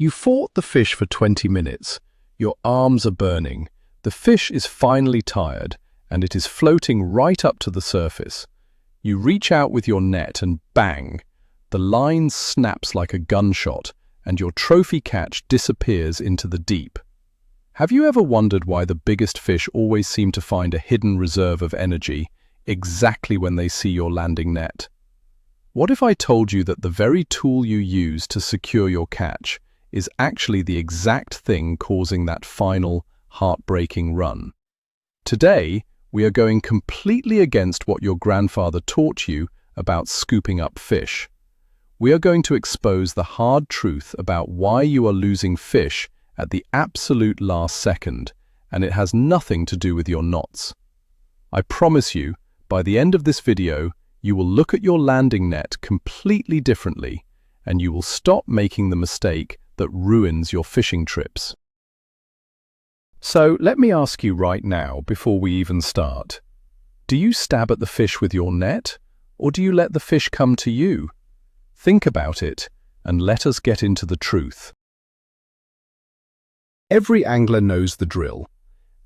You fought the fish for 20 minutes. Your arms are burning. The fish is finally tired, and it is floating right up to the surface. You reach out with your net and bang! The line snaps like a gunshot, and your trophy catch disappears into the deep. Have you ever wondered why the biggest fish always seem to find a hidden reserve of energy exactly when they see your landing net? What if I told you that the very tool you use to secure your catch is actually the exact thing causing that final, heartbreaking run? Today, we are going completely against what your grandfather taught you about scooping up fish. We are going to expose the hard truth about why you are losing fish at the absolute last second, and it has nothing to do with your knots. I promise you, by the end of this video, you will look at your landing net completely differently, and you will stop making the mistake that ruins your fishing trips. So let me ask you right now, before we even start, do you stab at the fish with your net, or do you let the fish come to you? Think about it, and let us get into the truth. Every angler knows the drill.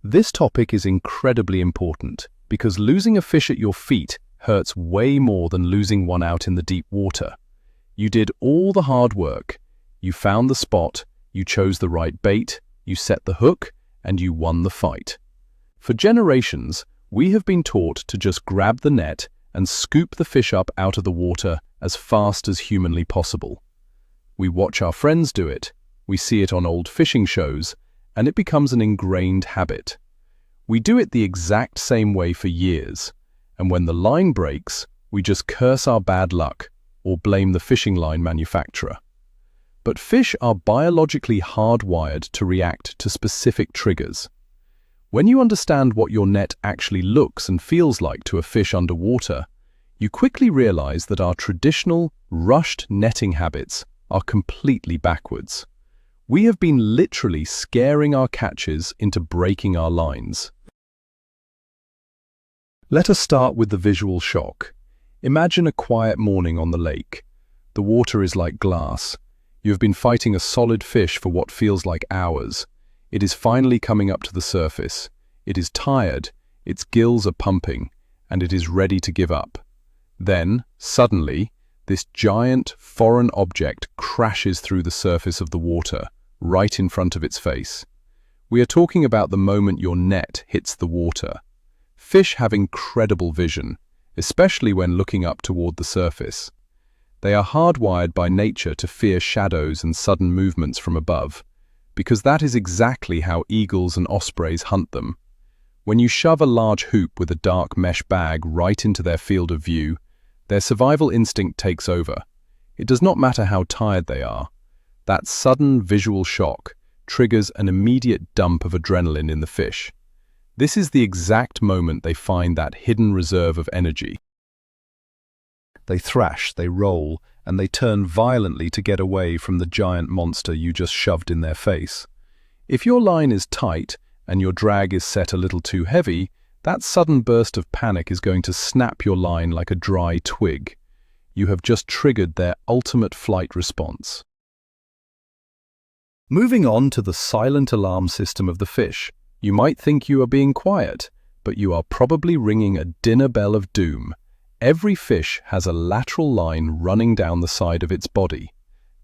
This topic is incredibly important because losing a fish at your feet hurts way more than losing one out in the deep water. You did all the hard work. You found the spot, you chose the right bait, you set the hook, and you won the fight. For generations, we have been taught to just grab the net and scoop the fish up out of the water as fast as humanly possible. We watch our friends do it, we see it on old fishing shows, and it becomes an ingrained habit. We do it the exact same way for years, and when the line breaks, we just curse our bad luck or blame the fishing line manufacturer. But fish are biologically hardwired to react to specific triggers. When you understand what your net actually looks and feels like to a fish underwater, you quickly realize that our traditional, rushed netting habits are completely backwards. We have been literally scaring our catches into breaking our lines. Let us start with the visual shock. Imagine a quiet morning on the lake. The water is like glass. You have been fighting a solid fish for what feels like hours. It is finally coming up to the surface. It is tired, its gills are pumping, and it is ready to give up. Then, suddenly, this giant, foreign object crashes through the surface of the water, right in front of its face. We are talking about the moment your net hits the water. Fish have incredible vision, especially when looking up toward the surface. They are hardwired by nature to fear shadows and sudden movements from above, because that is exactly how eagles and ospreys hunt them. When you shove a large hoop with a dark mesh bag right into their field of view, their survival instinct takes over. It does not matter how tired they are. That sudden visual shock triggers an immediate dump of adrenaline in the fish. This is the exact moment they find that hidden reserve of energy. They thrash, they roll, and they turn violently to get away from the giant monster you just shoved in their face. If your line is tight and your drag is set a little too heavy, that sudden burst of panic is going to snap your line like a dry twig. You have just triggered their ultimate flight response. Moving on to the silent alarm system of the fish. You might think you are being quiet, but you are probably ringing a dinner bell of doom. Every fish has a lateral line running down the side of its body.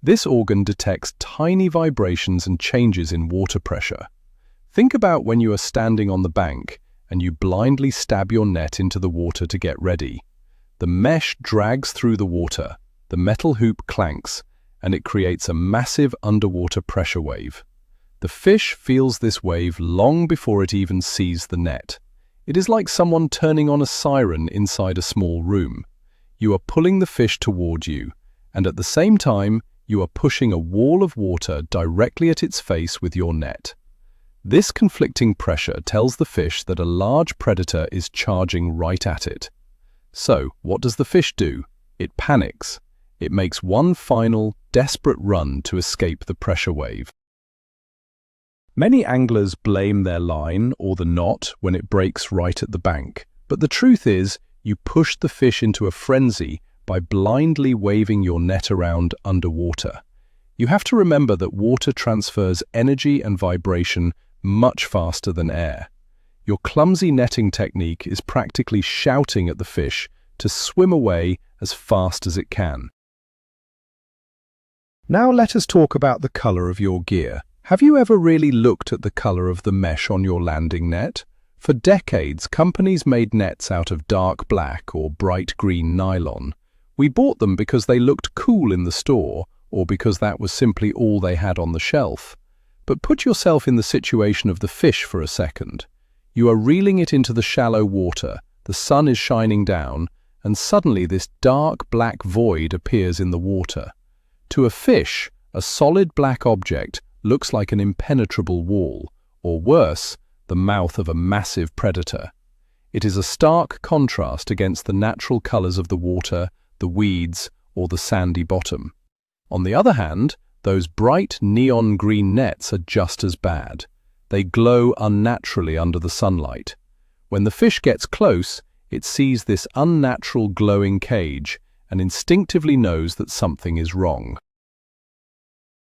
This organ detects tiny vibrations and changes in water pressure. Think about when you are standing on the bank and you blindly stab your net into the water to get ready. The mesh drags through the water, the metal hoop clanks, and it creates a massive underwater pressure wave. The fish feels this wave long before it even sees the net. It is like someone turning on a siren inside a small room. You are pulling the fish toward you, and at the same time, you are pushing a wall of water directly at its face with your net. This conflicting pressure tells the fish that a large predator is charging right at it. So, what does the fish do? It panics. It makes one final, desperate run to escape the pressure wave. Many anglers blame their line or the knot when it breaks right at the bank, but the truth is, you push the fish into a frenzy by blindly waving your net around underwater. You have to remember that water transfers energy and vibration much faster than air. Your clumsy netting technique is practically shouting at the fish to swim away as fast as it can. Now let us talk about the color of your gear. Have you ever really looked at the color of the mesh on your landing net? For decades, companies made nets out of dark black or bright green nylon. We bought them because they looked cool in the store, or because that was simply all they had on the shelf. But put yourself in the situation of the fish for a second. You are reeling it into the shallow water, the sun is shining down, and suddenly this dark black void appears in the water. To a fish, a solid black object looks like an impenetrable wall, or worse, the mouth of a massive predator. It is a stark contrast against the natural colors of the water, the weeds, or the sandy bottom. On the other hand, those bright neon green nets are just as bad. They glow unnaturally under the sunlight. When the fish gets close, it sees this unnatural glowing cage and instinctively knows that something is wrong.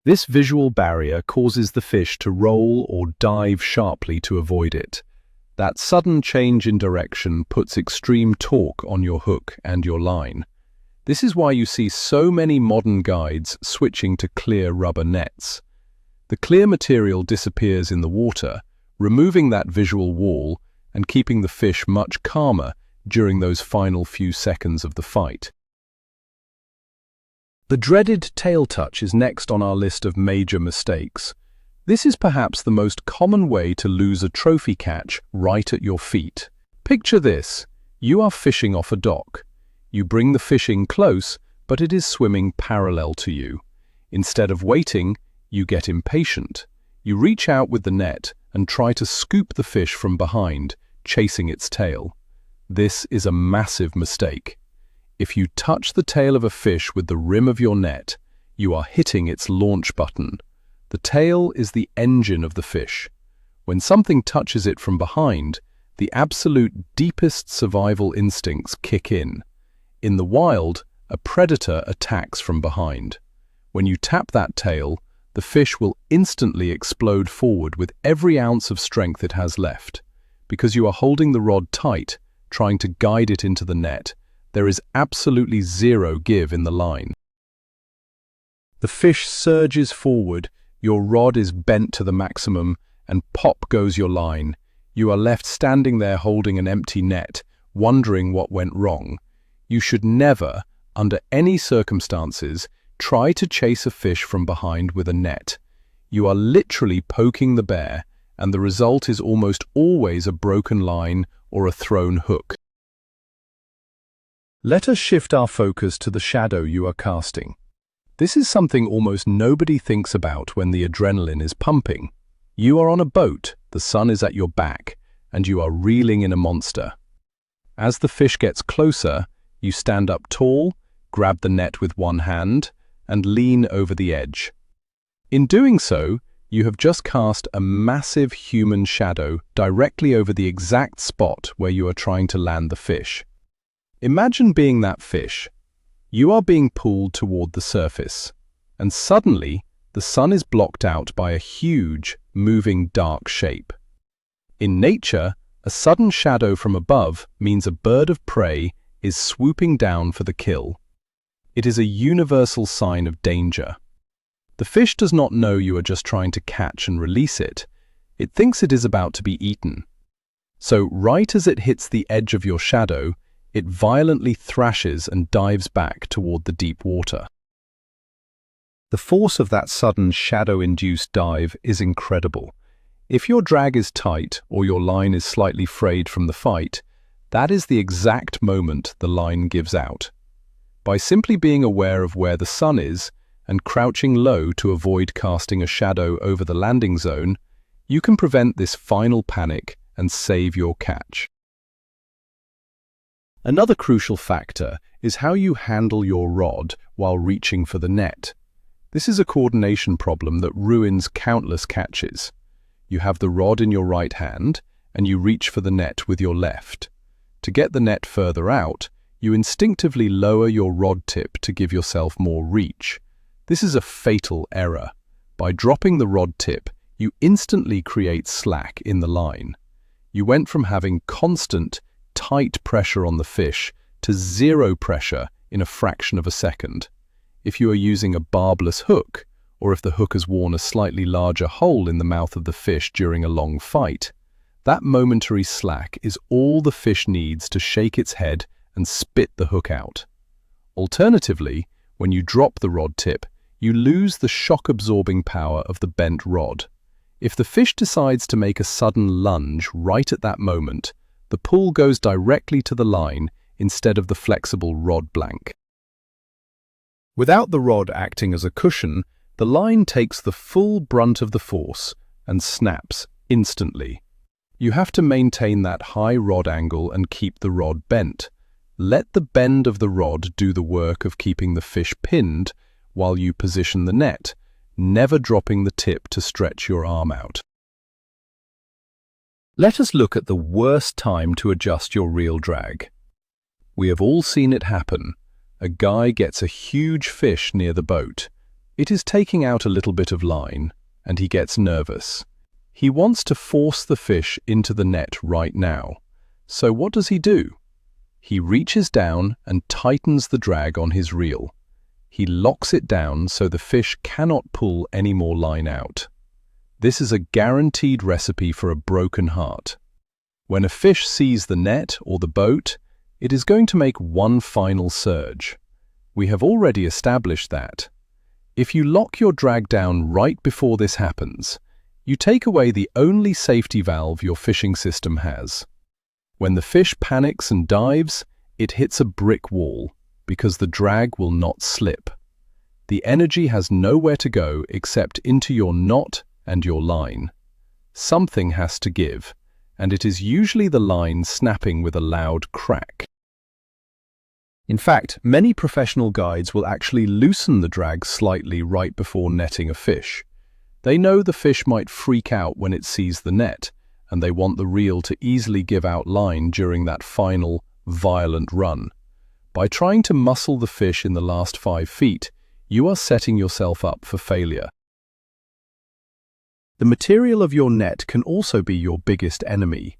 This visual barrier causes the fish to roll or dive sharply to avoid it. That sudden change in direction puts extreme torque on your hook and your line. This is why you see so many modern guides switching to clear rubber nets. The clear material disappears in the water, removing that visual wall and keeping the fish much calmer during those final few seconds of the fight. The dreaded tail touch is next on our list of major mistakes. This is perhaps the most common way to lose a trophy catch right at your feet. Picture this: you are fishing off a dock. You bring the fish in close, but it is swimming parallel to you. Instead of waiting, you get impatient. You reach out with the net and try to scoop the fish from behind, chasing its tail. This is a massive mistake. If you touch the tail of a fish with the rim of your net, you are hitting its launch button. The tail is the engine of the fish. When something touches it from behind, the absolute deepest survival instincts kick in. In the wild, a predator attacks from behind. When you tap that tail, the fish will instantly explode forward with every ounce of strength it has left. Because you are holding the rod tight, trying to guide it into the net, there is absolutely zero give in the line. The fish surges forward, your rod is bent to the maximum, and pop goes your line. You are left standing there holding an empty net, wondering what went wrong. You should never, under any circumstances, try to chase a fish from behind with a net. You are literally poking the bear, and the result is almost always a broken line or a thrown hook. Let us shift our focus to the shadow you are casting. This is something almost nobody thinks about when the adrenaline is pumping. You are on a boat, the sun is at your back, and you are reeling in a monster. As the fish gets closer, you stand up tall, grab the net with one hand, and lean over the edge. In doing so, you have just cast a massive human shadow directly over the exact spot where you are trying to land the fish. Imagine being that fish. You are being pulled toward the surface, and suddenly the sun is blocked out by a huge, moving dark shape. In nature, a sudden shadow from above means a bird of prey is swooping down for the kill. It is a universal sign of danger. The fish does not know you are just trying to catch and release it. It thinks it is about to be eaten. So right as it hits the edge of your shadow, it violently thrashes and dives back toward the deep water. The force of that sudden shadow-induced dive is incredible. If your drag is tight or your line is slightly frayed from the fight, that is the exact moment the line gives out. By simply being aware of where the sun is and crouching low to avoid casting a shadow over the landing zone, you can prevent this final panic and save your catch. Another crucial factor is how you handle your rod while reaching for the net. This is a coordination problem that ruins countless catches. You have the rod in your right hand, and you reach for the net with your left. To get the net further out, you instinctively lower your rod tip to give yourself more reach. This is a fatal error. By dropping the rod tip, you instantly create slack in the line. You went from having constant, tight pressure on the fish to zero pressure in a fraction of a second. If you are using a barbless hook, or if the hook has worn a slightly larger hole in the mouth of the fish during a long fight, that momentary slack is all the fish needs to shake its head and spit the hook out. Alternatively, when you drop the rod tip, you lose the shock-absorbing power of the bent rod. If the fish decides to make a sudden lunge right at that moment, the pull goes directly to the line instead of the flexible rod blank. Without the rod acting as a cushion, the line takes the full brunt of the force and snaps instantly. You have to maintain that high rod angle and keep the rod bent. Let the bend of the rod do the work of keeping the fish pinned while you position the net, never dropping the tip to stretch your arm out. Let us look at the worst time to adjust your reel drag. We have all seen it happen. A guy gets a huge fish near the boat. It is taking out a little bit of line, and he gets nervous. He wants to force the fish into the net right now. So what does he do? He reaches down and tightens the drag on his reel. He locks it down so the fish cannot pull any more line out. This is a guaranteed recipe for a broken heart. When a fish sees the net or the boat, it is going to make one final surge. We have already established that. If you lock your drag down right before this happens, you take away the only safety valve your fishing system has. When the fish panics and dives, it hits a brick wall because the drag will not slip. The energy has nowhere to go except into your knot and your line. Something has to give, and it is usually the line snapping with a loud crack. In fact, many professional guides will actually loosen the drag slightly right before netting a fish. They know the fish might freak out when it sees the net, and they want the reel to easily give out line during that final, violent run. By trying to muscle the fish in the last 5 feet, you are setting yourself up for failure. The material of your net can also be your biggest enemy.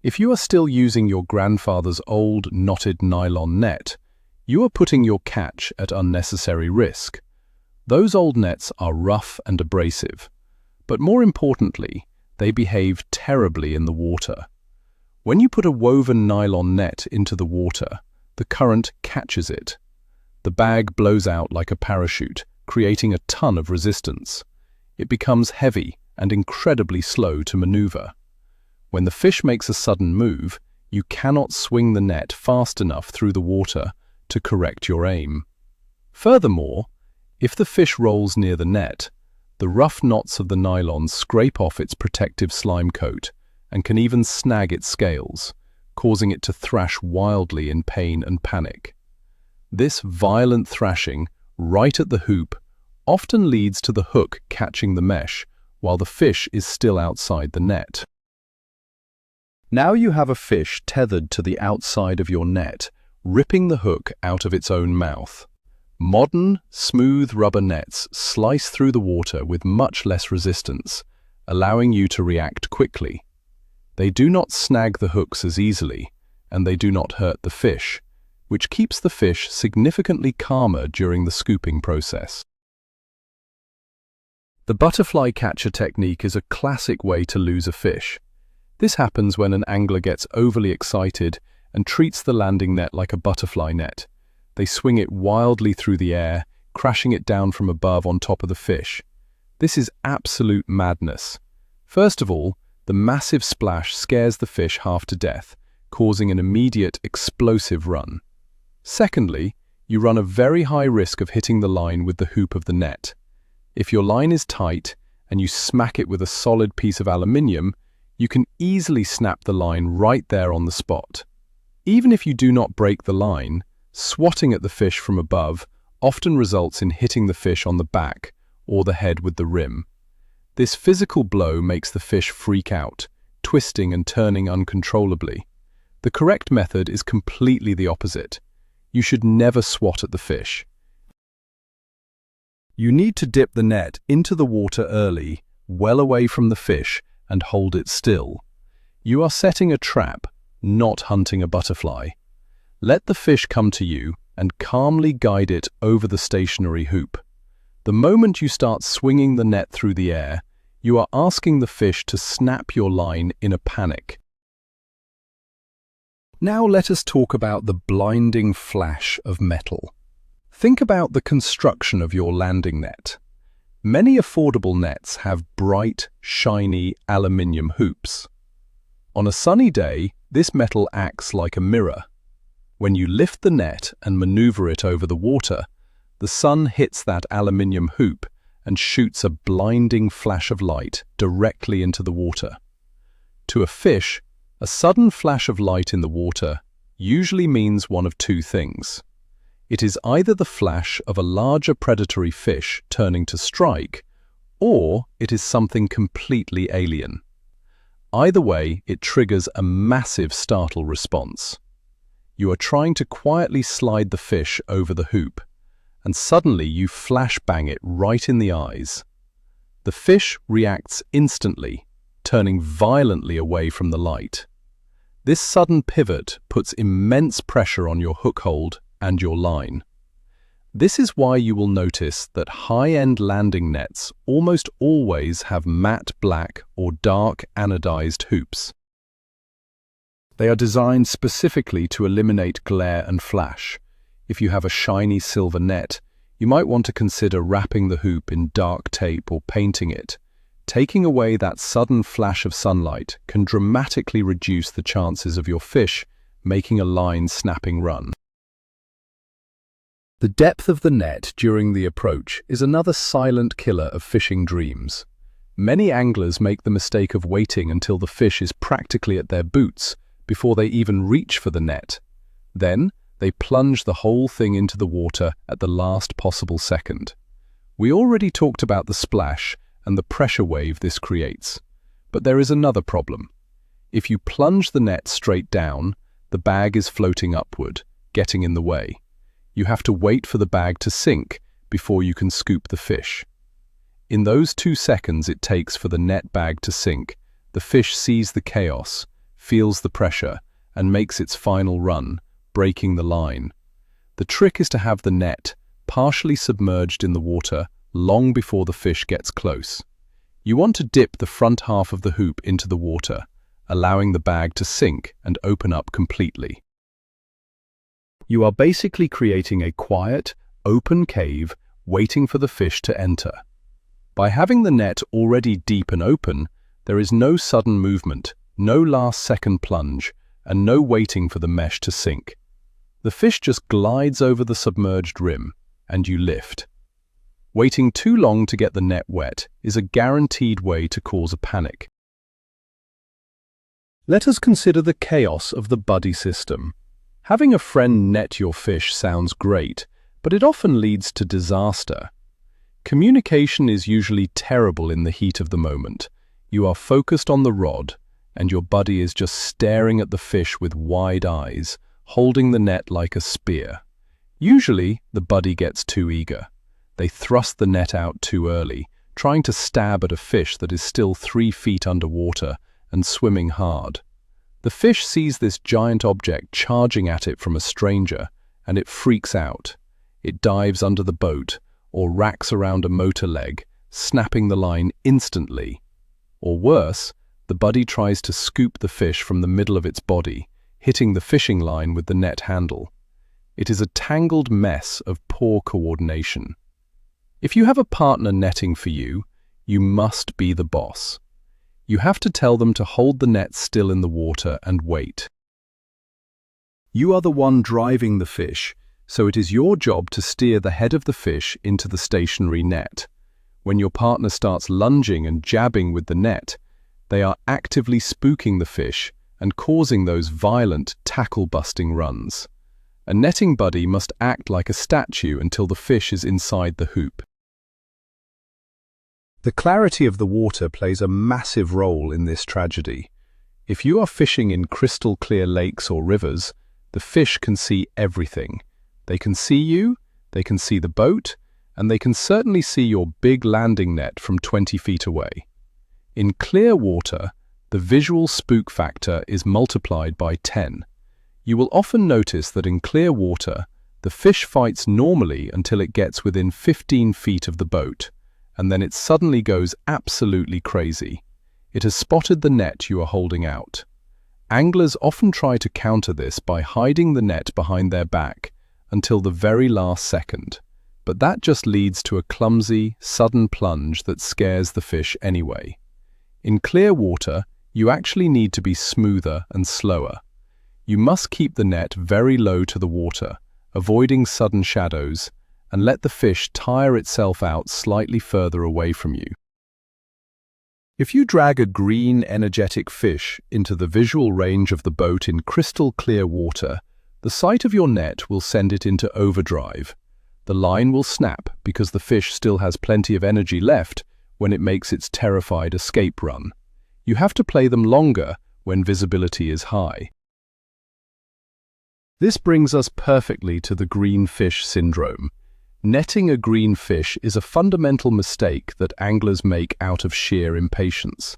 If you are still using your grandfather's old knotted nylon net, you are putting your catch at unnecessary risk. Those old nets are rough and abrasive, but more importantly, they behave terribly in the water. When you put a woven nylon net into the water, the current catches it. The bag blows out like a parachute, creating a ton of resistance. It becomes heavy and incredibly slow to maneuver. When the fish makes a sudden move, you cannot swing the net fast enough through the water to correct your aim. Furthermore, if the fish rolls near the net, the rough knots of the nylon scrape off its protective slime coat and can even snag its scales, causing it to thrash wildly in pain and panic. This violent thrashing, right at the hoop, often leads to the hook catching the mesh while the fish is still outside the net. Now you have a fish tethered to the outside of your net, ripping the hook out of its own mouth. Modern, smooth rubber nets slice through the water with much less resistance, allowing you to react quickly. They do not snag the hooks as easily, and they do not hurt the fish, which keeps the fish significantly calmer during the scooping process. The butterfly catcher technique is a classic way to lose a fish. This happens when an angler gets overly excited and treats the landing net like a butterfly net. They swing it wildly through the air, crashing it down from above on top of the fish. This is absolute madness. First of all, the massive splash scares the fish half to death, causing an immediate, explosive run. Secondly, you run a very high risk of hitting the line with the hoop of the net. If your line is tight and you smack it with a solid piece of aluminium, you can easily snap the line right there on the spot. Even if you do not break the line, swatting at the fish from above often results in hitting the fish on the back or the head with the rim. This physical blow makes the fish freak out, twisting and turning uncontrollably. The correct method is completely the opposite. You should never swat at the fish. You need to dip the net into the water early, well away from the fish, and hold it still. You are setting a trap, not hunting a butterfly. Let the fish come to you and calmly guide it over the stationary hoop. The moment you start swinging the net through the air, you are asking the fish to snap your line in a panic. Now let us talk about the blinding flash of metal. Think about the construction of your landing net. Many affordable nets have bright, shiny aluminium hoops. On a sunny day, this metal acts like a mirror. When you lift the net and maneuver it over the water, the sun hits that aluminium hoop and shoots a blinding flash of light directly into the water. To a fish, a sudden flash of light in the water usually means one of two things. It is either the flash of a larger predatory fish turning to strike, or it is something completely alien. Either way, it triggers a massive startle response. You are trying to quietly slide the fish over the hoop, and suddenly you flashbang it right in the eyes. The fish reacts instantly, turning violently away from the light. This sudden pivot puts immense pressure on your hook hold and your line. This is why you will notice that high-end landing nets almost always have matte black or dark anodized hoops. They are designed specifically to eliminate glare and flash. If you have a shiny silver net, you might want to consider wrapping the hoop in dark tape or painting it. Taking away that sudden flash of sunlight can dramatically reduce the chances of your fish making a line-snapping run. The depth of the net during the approach is another silent killer of fishing dreams. Many anglers make the mistake of waiting until the fish is practically at their boots before they even reach for the net. Then, they plunge the whole thing into the water at the last possible second. We already talked about the splash and the pressure wave this creates. But there is another problem. If you plunge the net straight down, the bag is floating upward, getting in the way. You have to wait for the bag to sink before you can scoop the fish. In those 2 seconds it takes for the net bag to sink, the fish sees the chaos, feels the pressure, and makes its final run, breaking the line. The trick is to have the net partially submerged in the water long before the fish gets close. You want to dip the front half of the hoop into the water, allowing the bag to sink and open up completely. You are basically creating a quiet, open cave waiting for the fish to enter. By having the net already deep and open, there is no sudden movement, no last-second plunge, and no waiting for the mesh to sink. The fish just glides over the submerged rim, and you lift. Waiting too long to get the net wet is a guaranteed way to cause a panic. Let us consider the chaos of the buddy system. Having a friend net your fish sounds great, but it often leads to disaster. Communication is usually terrible in the heat of the moment. You are focused on the rod, and your buddy is just staring at the fish with wide eyes, holding the net like a spear. Usually, the buddy gets too eager. They thrust the net out too early, trying to stab at a fish that is still 3 feet underwater and swimming hard. The fish sees this giant object charging at it from a stranger, and it freaks out. It dives under the boat, or racks around a motor leg, snapping the line instantly. Or worse, the buddy tries to scoop the fish from the middle of its body, hitting the fishing line with the net handle. It is a tangled mess of poor coordination. If you have a partner netting for you, you must be the boss. You have to tell them to hold the net still in the water and wait. You are the one driving the fish, so it is your job to steer the head of the fish into the stationary net. When your partner starts lunging and jabbing with the net, they are actively spooking the fish and causing those violent tackle-busting runs. A netting buddy must act like a statue until the fish is inside the hoop. The clarity of the water plays a massive role in this tragedy. If you are fishing in crystal clear lakes or rivers, the fish can see everything. They can see you, they can see the boat, and they can certainly see your big landing net from 20 feet away. In clear water, the visual spook factor is multiplied by 10. You will often notice that in clear water, the fish fights normally until it gets within 15 feet of the boat, and then it suddenly goes absolutely crazy. It has spotted the net you are holding out. Anglers often try to counter this by hiding the net behind their back until the very last second, but that just leads to a clumsy, sudden plunge that scares the fish anyway. In clear water, you actually need to be smoother and slower. You must keep the net very low to the water, avoiding sudden shadows, and let the fish tire itself out slightly further away from you. If you drag a green, energetic fish into the visual range of the boat in crystal clear water, the sight of your net will send it into overdrive. The line will snap because the fish still has plenty of energy left when it makes its terrified escape run. You have to play them longer when visibility is high. This brings us perfectly to the green fish syndrome. Netting a green fish is a fundamental mistake that anglers make out of sheer impatience.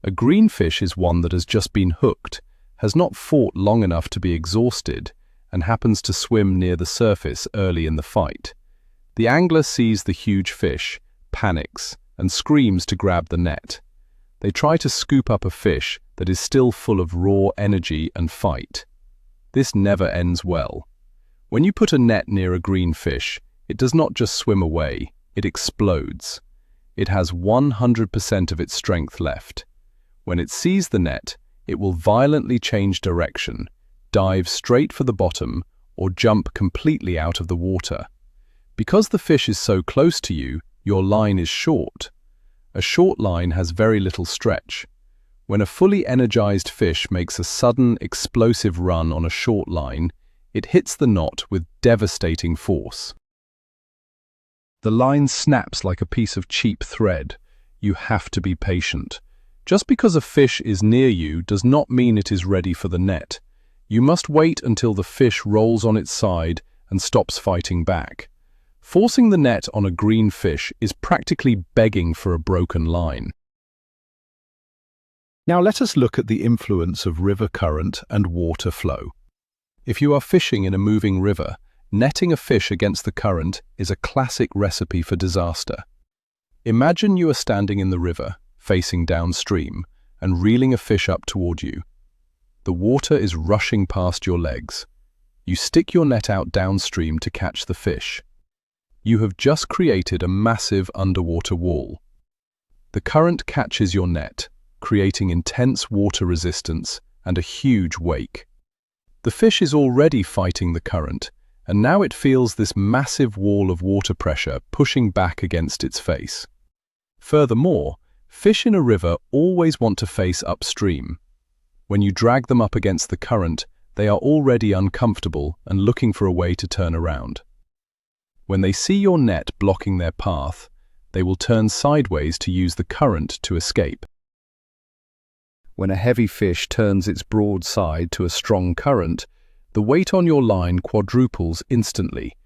A green fish is one that has just been hooked, has not fought long enough to be exhausted, and happens to swim near the surface early in the fight. The angler sees the huge fish, panics, and screams to grab the net. They try to scoop up a fish that is still full of raw energy and fight. This never ends well. When you put a net near a green fish, it does not just swim away, it explodes. It has 100% of its strength left. When it sees the net, it will violently change direction, dive straight for the bottom, or jump completely out of the water. Because the fish is so close to you, your line is short. A short line has very little stretch. When a fully energized fish makes a sudden, explosive run on a short line, it hits the knot with devastating force. The line snaps like a piece of cheap thread. You have to be patient. Just because a fish is near you does not mean it is ready for the net. You must wait until the fish rolls on its side and stops fighting back. Forcing the net on a green fish is practically begging for a broken line. Now let us look at the influence of river current and water flow. If you are fishing in a moving river, netting a fish against the current is a classic recipe for disaster. Imagine you are standing in the river, facing downstream, and reeling a fish up toward you. The water is rushing past your legs. You stick your net out downstream to catch the fish. You have just created a massive underwater wall. The current catches your net, creating intense water resistance and a huge wake. The fish is already fighting the current, and now it feels this massive wall of water pressure pushing back against its face. Furthermore, fish in a river always want to face upstream. When you drag them up against the current, they are already uncomfortable and looking for a way to turn around. When they see your net blocking their path, they will turn sideways to use the current to escape. When a heavy fish turns its broad side to a strong current, the weight on your line quadruples instantly.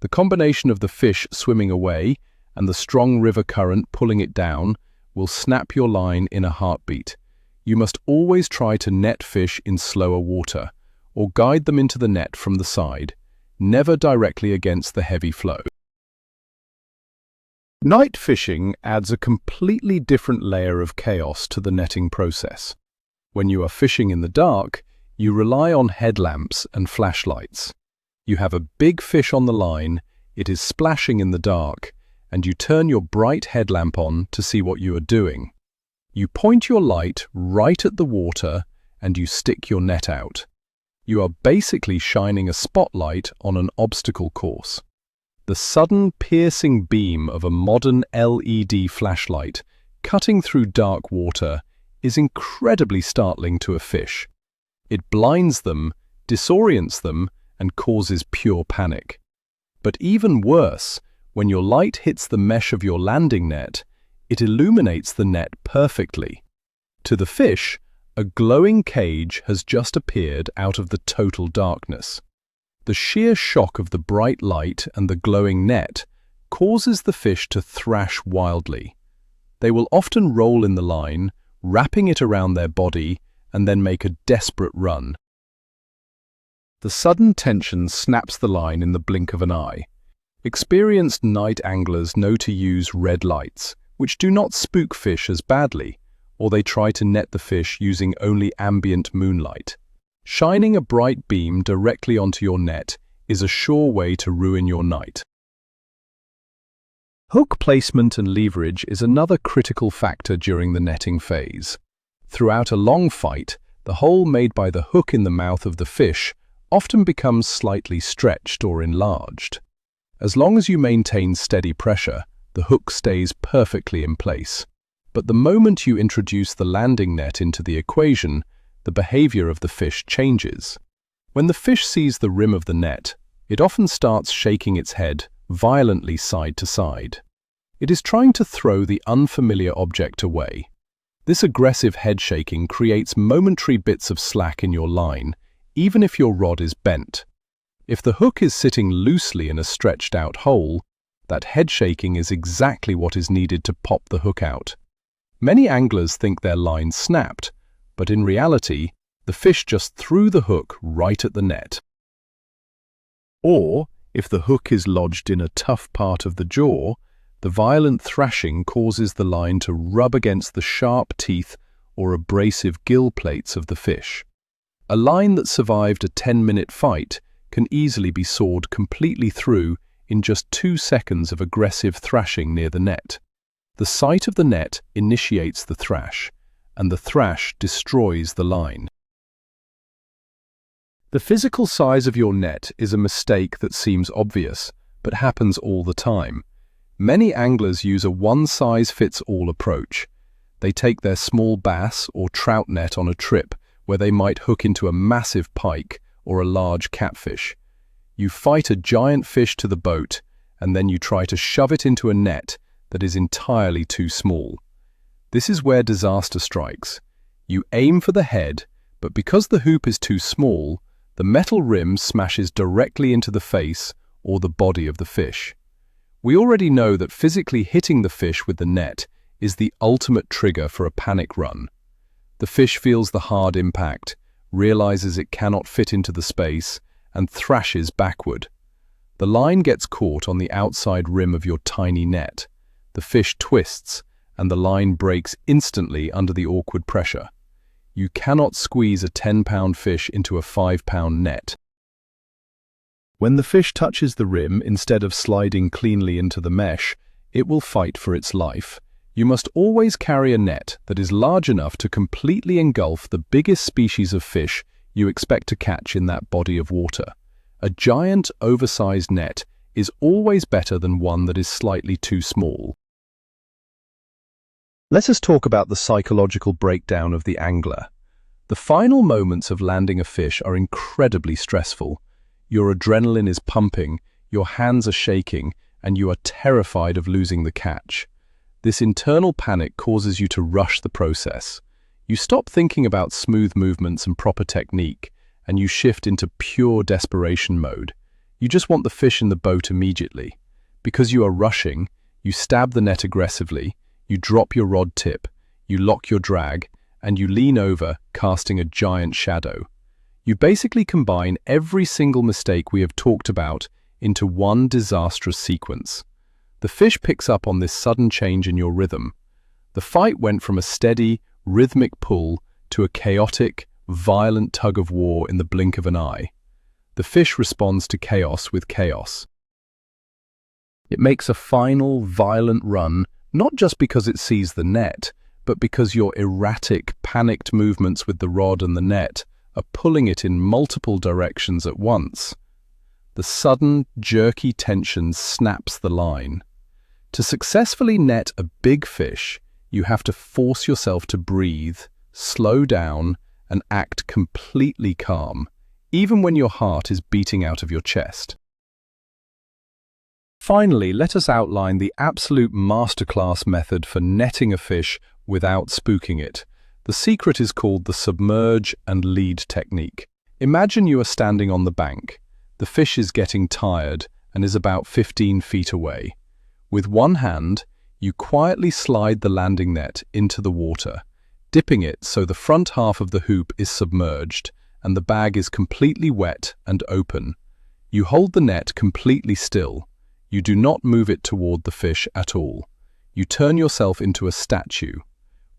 The combination of the fish swimming away and the strong river current pulling it down will snap your line in a heartbeat. You must always try to net fish in slower water, or guide them into the net from the side, never directly against the heavy flow. Night fishing adds a completely different layer of chaos to the netting process. When you are fishing in the dark, you rely on headlamps and flashlights. You have a big fish on the line, it is splashing in the dark, and you turn your bright headlamp on to see what you are doing. You point your light right at the water and you stick your net out. You are basically shining a spotlight on an obstacle course. The sudden piercing beam of a modern LED flashlight cutting through dark water is incredibly startling to a fish. It blinds them, disorients them, and causes pure panic. But even worse, when your light hits the mesh of your landing net, it illuminates the net perfectly. To the fish, a glowing cage has just appeared out of the total darkness. The sheer shock of the bright light and the glowing net causes the fish to thrash wildly. They will often roll in the line, wrapping it around their body, and then make a desperate run. The sudden tension snaps the line in the blink of an eye. Experienced night anglers know to use red lights, which do not spook fish as badly, or they try to net the fish using only ambient moonlight. Shining a bright beam directly onto your net is a sure way to ruin your night. Hook placement and leverage is another critical factor during the netting phase. Throughout a long fight, the hole made by the hook in the mouth of the fish often becomes slightly stretched or enlarged. As long as you maintain steady pressure, the hook stays perfectly in place. But the moment you introduce the landing net into the equation, the behavior of the fish changes. When the fish sees the rim of the net, it often starts shaking its head violently side to side. It is trying to throw the unfamiliar object away. This aggressive head shaking creates momentary bits of slack in your line, even if your rod is bent. If the hook is sitting loosely in a stretched out hole, that head shaking is exactly what is needed to pop the hook out. Many anglers think their line snapped, but in reality, the fish just threw the hook right at the net. Or, if the hook is lodged in a tough part of the jaw, the violent thrashing causes the line to rub against the sharp teeth or abrasive gill plates of the fish. A line that survived a 10-minute fight can easily be sawed completely through in just 2 seconds of aggressive thrashing near the net. The sight of the net initiates the thrash, and the thrash destroys the line. The physical size of your net is a mistake that seems obvious, but happens all the time. Many anglers use a one-size-fits-all approach. They take their small bass or trout net on a trip where they might hook into a massive pike or a large catfish. You fight a giant fish to the boat, and then you try to shove it into a net that is entirely too small. This is where disaster strikes. You aim for the head, but because the hoop is too small, the metal rim smashes directly into the face or the body of the fish. We already know that physically hitting the fish with the net is the ultimate trigger for a panic run. The fish feels the hard impact, realizes it cannot fit into the space, and thrashes backward. The line gets caught on the outside rim of your tiny net. The fish twists, and the line breaks instantly under the awkward pressure. You cannot squeeze a 10-pound fish into a 5-pound net. When the fish touches the rim instead of sliding cleanly into the mesh, it will fight for its life. You must always carry a net that is large enough to completely engulf the biggest species of fish you expect to catch in that body of water. A giant, oversized net is always better than one that is slightly too small. Let us talk about the psychological breakdown of the angler. The final moments of landing a fish are incredibly stressful. Your adrenaline is pumping, your hands are shaking, and you are terrified of losing the catch. This internal panic causes you to rush the process. You stop thinking about smooth movements and proper technique, and you shift into pure desperation mode. You just want the fish in the boat immediately. Because you are rushing, you stab the net aggressively, you drop your rod tip, you lock your drag, and you lean over, casting a giant shadow. You basically combine every single mistake we have talked about into one disastrous sequence. The fish picks up on this sudden change in your rhythm. The fight went from a steady, rhythmic pull to a chaotic, violent tug-of-war in the blink of an eye. The fish responds to chaos with chaos. It makes a final, violent run, not just because it sees the net, but because your erratic, panicked movements with the rod and the net are pulling it in multiple directions at once. The sudden, jerky tension snaps the line. To successfully net a big fish, you have to force yourself to breathe, slow down, and act completely calm, even when your heart is beating out of your chest. Finally, let us outline the absolute masterclass method for netting a fish without spooking it. The secret is called the submerge and lead technique. Imagine you are standing on the bank. The fish is getting tired and is about 15 feet away. With one hand, you quietly slide the landing net into the water, dipping it so the front half of the hoop is submerged and the bag is completely wet and open. You hold the net completely still. You do not move it toward the fish at all. You turn yourself into a statue.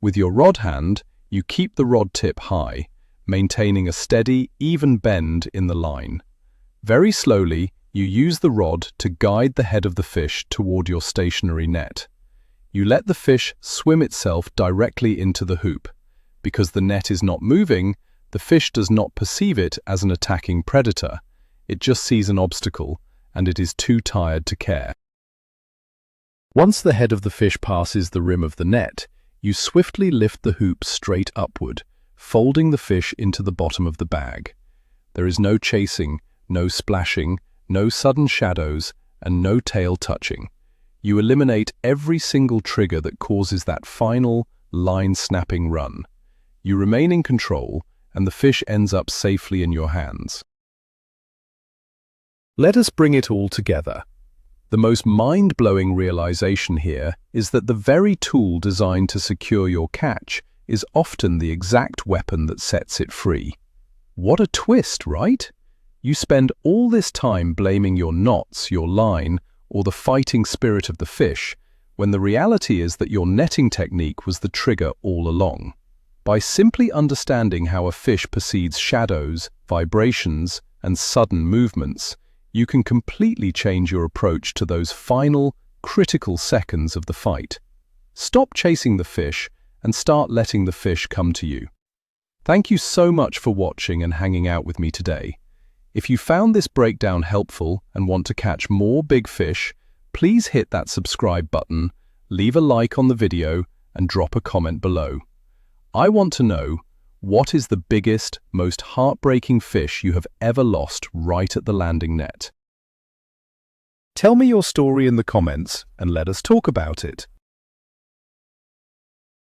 With your rod hand, you keep the rod tip high, maintaining a steady, even bend in the line. Very slowly, you use the rod to guide the head of the fish toward your stationary net. You let the fish swim itself directly into the hoop. Because the net is not moving, the fish does not perceive it as an attacking predator. It just sees an obstacle, and it is too tired to care. Once the head of the fish passes the rim of the net, you swiftly lift the hoop straight upward, folding the fish into the bottom of the bag. There is no chasing, no splashing, no sudden shadows, and no tail touching. You eliminate every single trigger that causes that final, line-snapping run. You remain in control, and the fish ends up safely in your hands. Let us bring it all together. The most mind-blowing realization here is that the very tool designed to secure your catch is often the exact weapon that sets it free. What a twist, right? You spend all this time blaming your knots, your line, or the fighting spirit of the fish, when the reality is that your netting technique was the trigger all along. By simply understanding how a fish perceives shadows, vibrations, and sudden movements, you can completely change your approach to those final, critical seconds of the fight. Stop chasing the fish and start letting the fish come to you. Thank you so much for watching and hanging out with me today. If you found this breakdown helpful and want to catch more big fish, please hit that subscribe button, leave a like on the video, and drop a comment below. I want to know, what is the biggest, most heartbreaking fish you have ever lost right at the landing net? Tell me your story in the comments and let us talk about it.